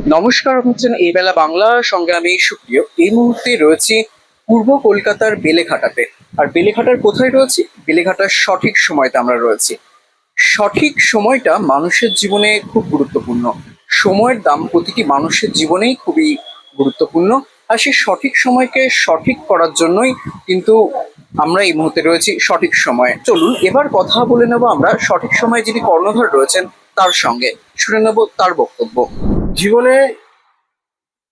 নমস্কার, হচ্ছেন এই বেলা বাংলা সঙ্গে আমি সুপ্রিয়। এই মুহূর্তে রয়েছি পূর্ব কলকাতার বেলেঘাটাতে। আর বেলেঘাটার কোথায় রয়েছি? বেলেঘাটার সঠিক সময়তে আমরা রয়েছি। সঠিক সময়টা মানুষের জীবনে খুব গুরুত্বপূর্ণ। সময়ের দাম প্রতিটি মানুষের জীবনেই খুবই গুরুত্বপূর্ণ। আর সেই সঠিক সময়কে সঠিক করার জন্যই কিন্তু আমরা এই মুহূর্তে রয়েছি সঠিক সময়ে। চলুন এবার কথা বলে নেবো আমরা সঠিক সময়ে যিনি কর্ণধার রয়েছেন তার সঙ্গে। শুনে নেব তার বক্তব্য। জীবনে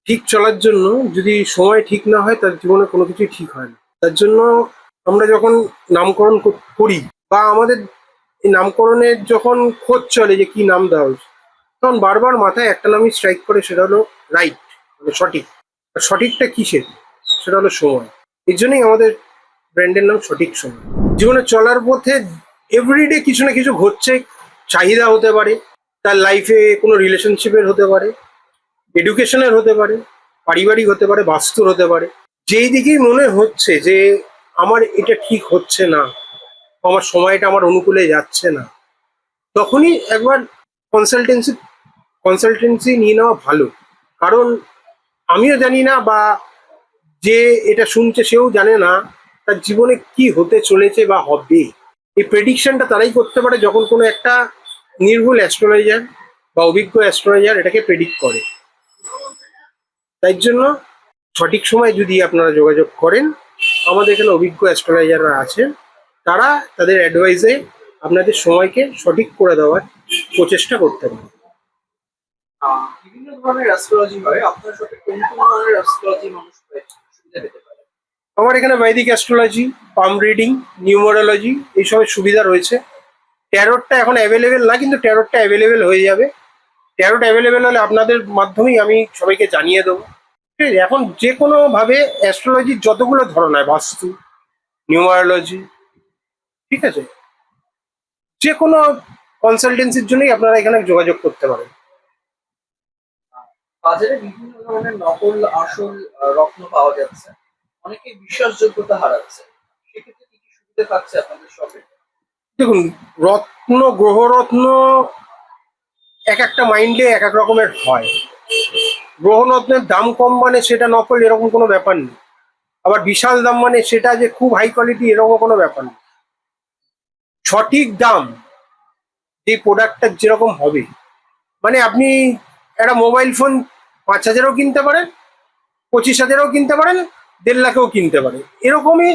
ঠিক চলার জন্য যদি সময় ঠিক না হয় তার জীবনে কোনো কিছুই ঠিক হয় না। তার জন্য আমরা যখন নামকরণ করি বা আমাদের এই নামকরণের যখন খোঁজ চলে যে কি নাম দেওয়া হয়েছে, তখন বারবার মাথায় একটা নামই স্ট্রাইক করে, সেটা হলো রাইট, মানে সঠিক। আর সঠিকটা কিসের? সেটা হলো সময়। এই জন্যই আমাদের ব্র্যান্ডের নাম সঠিক সময়। জীবনে চলার পথে এভরিডে কিছু না কিছু ঘটছে। চাহিদা হতে পারে, তার লাইফে কোনো রিলেশনশিপের হতে পারে, এডুকেশনের হতে পারে, পারিবারিক হতে পারে, বাস্তুর হতে পারে। যেই দিকেই মনে হচ্ছে যে আমার এটা ঠিক হচ্ছে না, আমার সময়টা আমার অনুকূলে যাচ্ছে না, তখনই একবার কনসালটেন্সি কনসালটেন্সি নিয়ে নেওয়া ভালো। কারণ আমিও জানি না, বা যে এটা শুনছে সেও জানে না তার জীবনে কি হতে চলেছে বা হবে। এই প্রেডিকশনটা তারাই করতে পারে যখন কোনো একটা নির্ভুল অ্যাস্ট্রোলজার বা অভিজ্ঞ অ্যাস্ট্রোলজার এটাকে প্রেডিক্ট করে। তাই জন্য সঠিক সময় যদি আপনারা যোগাযোগ করেন, আমাদের এখানে অভিজ্ঞ অ্যাস্ট্রোলজাররা আছেন, তারা তাদের অ্যাডভাইসে আপনাদের সময়কে সঠিক করে দেওয়ার প্রচেষ্টা করতে পারে। বিভিন্ন ধরনের অ্যাস্ট্রোলজি হয়, আপনার সাথে কোন কোন ধরনের অ্যাস্ট্রোলজি মানুষ সুবিধা পেতে পারে? আমার এখানে বৈদিক অ্যাস্ট্রোলজি, পাম রিডিং, নিউমারোলজি এইসবের সুবিধা রয়েছে। ট্যারোটটা এখন অ্যাভেলেবেল না, কিন্তু ট্যারোটটা অ্যাভেলেবেল হয়ে যাবে। ট্যারোট অ্যাভেলেবেল হলে আপনাদের মাধ্যমেই আমি সবাইকে জানিয়ে দেবো। ঠিক আছে, এখন যে কোনোভাবে অ্যাস্ট্রোলজির যতগুলো ধরন হয়, বাস্তু, নিউমারোলজি, ঠিক আছে, যে কোনো কনসালটেন্সির জন্যই আপনারা এখানে যোগাযোগ করতে পারেন। বাজারে বিভিন্ন ধরনের নকল আসল রত্ন পাওয়া যাচ্ছে, অনেকে বিশ্বাসযোগ্যতা হারাচ্ছে। সেক্ষেত্রে কি কি সুবিধা পাচ্ছে আপনাদের শপে? দেখুন, রত্ন, গ্রহরত্ন এক একটা মাইন্ডে এক এক রকমের হয়। গ্রহরত্নের দাম কম মানে সেটা নকল, এরকম কোনো ব্যাপার নেই। আবার বিশাল দাম মানে সেটা যে খুব হাই কোয়ালিটি, এরকম কোনো ব্যাপার নেই। সঠিক দাম যে প্রোডাক্টটার যেরকম হবে, মানে আপনি একটা মোবাইল ফোন 5,000-এও কিনতে পারেন, 25,000-এও কিনতে পারেন, 1.5 লাখেও কিনতে পারেন, এরকমই।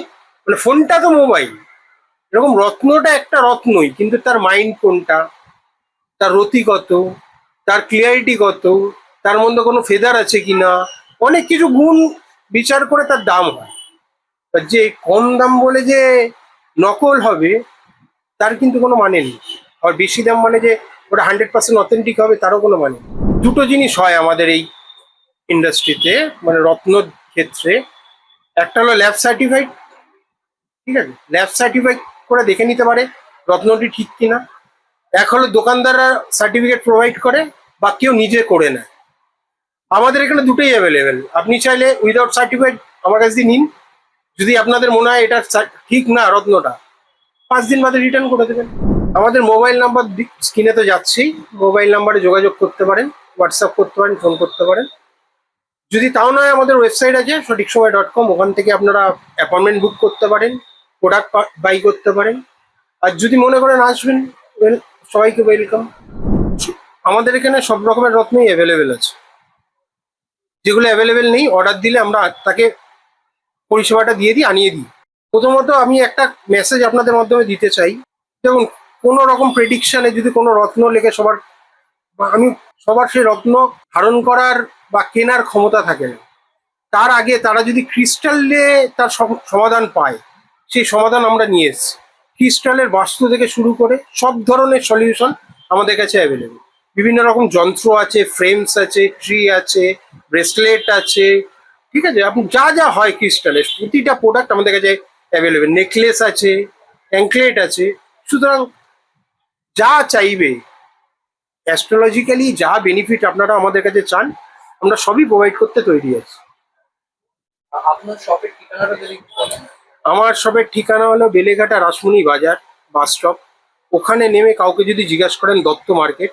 মানে ফোনটা তো মোবাইল, এরকম রত্নটা একটা রত্নই, কিন্তু তার মাইন্ড কোনটা, তার রতি কত, তার ক্লিয়ারিটি কত, তার মধ্যে কোনো ফেদার আছে কিনা, অনেক কিছু গুণ বিচার করে তার দাম হয়। আর যে কম দাম বলে যে নকল হবে তার কিন্তু কোনো মানে নেই। আর বেশি দাম মানে যে ওটা 100% অথেন্টিক হবে তারও কোনো মানে নেই। দুটো জিনিস হয় আমাদের এই ইন্ডাস্ট্রিতে, মানে রত্নর ক্ষেত্রে। একটা হলো ল্যাব সার্টিফাইড, ঠিক আছে, ল্যাব সার্টিফাইড করে দেখে নিতে পারে রত্নটি ঠিক কিনা। এক হলো দোকানদাররা সার্টিফিকেট প্রোভাইড করে বা কেউ নিজে করে নেয়। আমাদের এখানে দুটোই অ্যাভেলেবেল। আপনি চাইলে উইদাউট সার্টিফাইড আমার কাছ দিয়ে নিন, যদি আপনাদের মনে হয় এটা ঠিক না রত্নটা, 5 দিন বাদে রিটার্ন করে দেবেন। আমাদের মোবাইল নাম্বার স্ক্রিনে তো যাচ্ছেই, মোবাইল নাম্বারে যোগাযোগ করতে পারেন, হোয়াটসঅ্যাপ করতে পারেন, ফোন করতে পারেন। যদি তাও নয়, আমাদের ওয়েবসাইট আছে সঠিকসময়.com, ওখান থেকে আপনারা অ্যাপয়েন্টমেন্ট বুক করতে পারেন, প্রোডাক্ট বাই করতে পারেন। আর যদি মনে করেন আসবেন, সবাইকে ওয়েলকাম। আমাদের এখানে সব রকমের রত্নই অ্যাভেলেবেল আছে। যেগুলো অ্যাভেলেবেল নেই, অর্ডার দিলে আমরা তাকে পরিষেবাটা দিয়ে দিই, আনিয়ে দিই। প্রথমত আমি একটা মেসেজ আপনাদের মাধ্যমে দিতে চাই। দেখুন, কোনো রকম প্রেডিকশানে যদি কোনো রত্ন লেগে আমি সবার সেই রত্ন ধারণ করার বা কেনার ক্ষমতা থাকে না। তার আগে তারা যদি ক্রিস্টালে তার সমাধান পায়, সেই সমাধান আমরা নিয়ে এসেছি। ক্রিস্টালের বাস্তু থেকে শুরু করে সব ধরনের সলিউশন আমাদের কাছে অ্যাভেলেবেল। বিভিন্ন রকম যন্ত্র আছে, ফ্রেমস আছে, ট্রি আছে, ব্রেসলেট আছে, ঠিক আছে, আপনি যা যা হয় ক্রিস্টালের প্রতিটা প্রোডাক্ট আমাদের কাছে অ্যাভেলেবেল। নেকলেস আছে, অ্যাঙ্কলেট আছে। সুতরাং যা চাইবে, অ্যাস্ট্রোলজিক্যালি যা বেনিফিট আপনারা আমাদের কাছে চান, আমরা সবই প্রোভাইড করতে তৈরি আছি। আপনার শপের ঠিকানাটা যদি একটু বলেন। আমার শপের ঠিকানা হলো বেলেঘাটা রাসমণি বাজার বাস স্টপ। ওখানে নেমে কাউকে যদি জিজ্ঞাসা করেন দত্ত মার্কেট,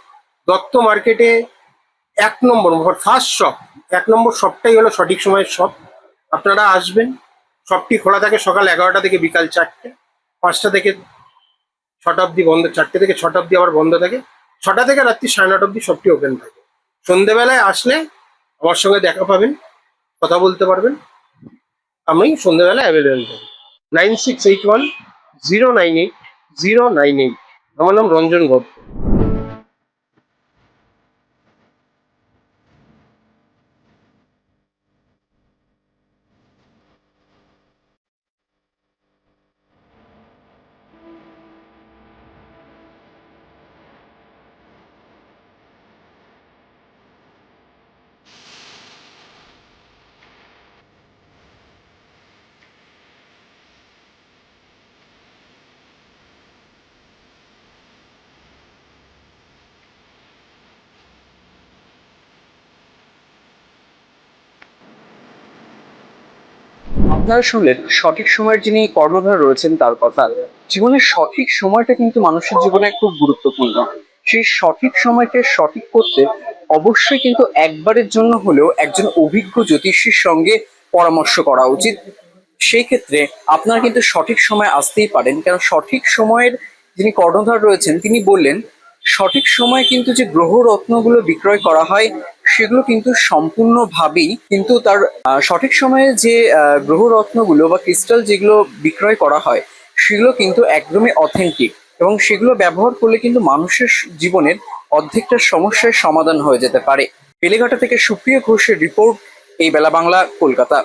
দত্ত মার্কেটে ফার্স্ট শপ, 1 নম্বর শপটাই হলো সঠিক সময়ের শপ। আপনারা আসবেন, শপটি খোলা থাকে সকাল 11টা থেকে বিকাল 4টে, 5টা থেকে 6টা অবধি বন্ধ, 4টে থেকে 6টা অবধি আবার বন্ধ থাকে, 6টা থেকে রাত্রি 9:30 অবধি শপটি ওপেন থাকে। সন্ধেবেলায় আসলে আমার সঙ্গে দেখা পাবেন, কথা বলতে পারবেন, আমি সন্ধেবেলায় অ্যাভেলেবেল থাকি। 9681098098। আমার নাম রঞ্জন গপ। আপনারা শুনলেন সঠিক সময়ের যিনি কর্ণধার রয়েছেন তার কথা। জীবনের সঠিক সময়টা কিন্তু মানুষের জীবনে খুব গুরুত্বপূর্ণ। সেই সঠিক সময়কে সঠিক করতে অবশ্যই কিন্তু একবারের জন্য হলেও একজন অভিজ্ঞ জ্যোতিষীর সঙ্গে পরামর্শ করা উচিত। সেই ক্ষেত্রে আপনারা কিন্তু সঠিক সময় আসতেই পারেন, কারণ সঠিক সময়ের যিনি কর্ণধার রয়েছেন তিনি বললেন সঠিক সময় কিন্তু যে গ্রহ রত্নগুলো বিক্রয় করা হয় সেগুলো কিন্তু সম্পূর্ণভাবেই কিন্তু তার সঠিক সময়ে যে গ্রহ রত্নগুলো বা ক্রিস্টাল যেগুলো বিক্রয় করা হয় সেগুলো কিন্তু একদমই অথেন্টিক, এবং সেগুলো ব্যবহার করলে কিন্তু মানুষের জীবনের অর্ধেকটা সমস্যার সমাধান হয়ে যেতে পারে। বেলেঘাটা থেকে সুপ্রিয় ঘোষের রিপোর্ট, এই বেলা বাংলা, কলকাতা।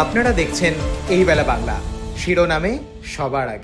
আপনারা দেখছেন এই বেলা বাংলা, শিরোনামে সবার আগে।